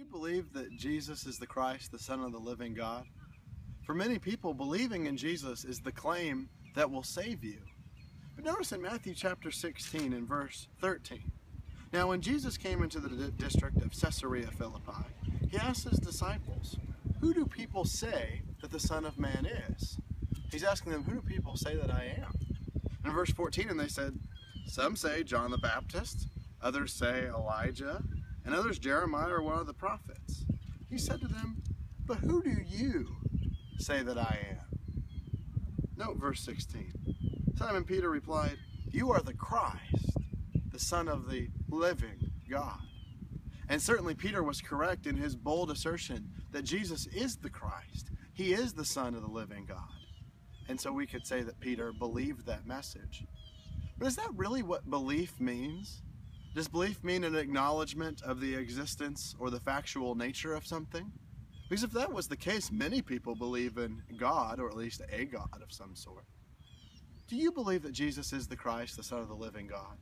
you believe that Jesus is the Christ, the Son of the living God? For many people, believing in Jesus is the claim that will save you. But notice in Matthew chapter 16 and verse 13. Now when Jesus came into the district of Caesarea Philippi, he asked his disciples, "Who do people say that the Son of Man is?" He's asking them, "Who do people say that I am?" In verse 14, and they said, "Some say John the Baptist, others say Elijah, and others Jeremiah or one of the prophets." He said to them, "But who do you say that I am?" Note verse 16. Simon Peter replied, "You are the Christ, the Son of the living God." And certainly Peter was correct in his bold assertion that Jesus is the Christ. He is the Son of the living God. And so we could say that Peter believed that message. But is that really what belief means? Does belief mean an acknowledgement of the existence or the factual nature of something? Because if that was the case, many people believe in God, or at least a God of some sort. Do you believe that Jesus is the Christ, the Son of the living God?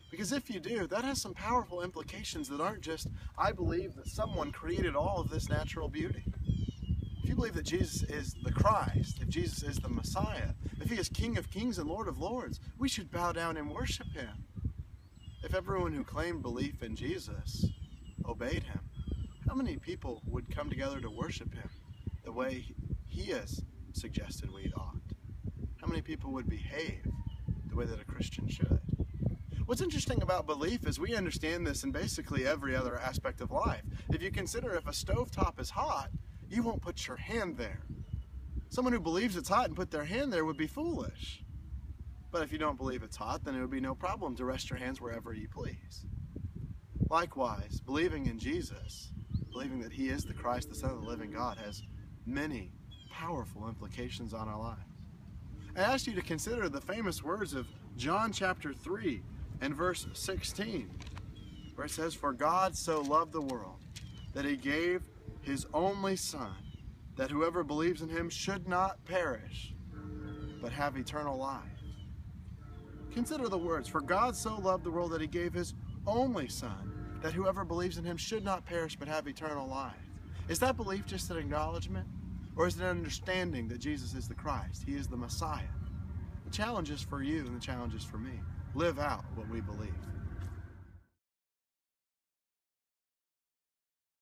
Because if you do, that has some powerful implications that aren't just, I believe that someone created all of this natural beauty. If you believe that Jesus is the Christ, if Jesus is the Messiah, if he is King of Kings and Lord of Lords, we should bow down and worship him. If everyone who claimed belief in Jesus obeyed him, how many people would come together to worship him the way he has suggested we ought? How many people would behave the way that a Christian should? What's interesting about belief is we understand this in basically every other aspect of life. If you consider if a stovetop is hot, you won't put your hand there. Someone who believes it's hot and put their hand there would be foolish. But if you don't believe it's hot, then it would be no problem to rest your hands wherever you please. Likewise, believing in Jesus, believing that he is the Christ, the Son of the living God, has many powerful implications on our lives. I asked you to consider the famous words of John chapter 3 and verse 16, where it says, "For God so loved the world that he gave his only Son, that whoever believes in him should not perish, but have eternal life." Consider the words, "For God so loved the world that he gave his only Son, that whoever believes in him should not perish, but have eternal life." Is that belief just an acknowledgement? Or is it an understanding that Jesus is the Christ? He is the Messiah. The challenge is for you and the challenge is for me. Live out what we believe.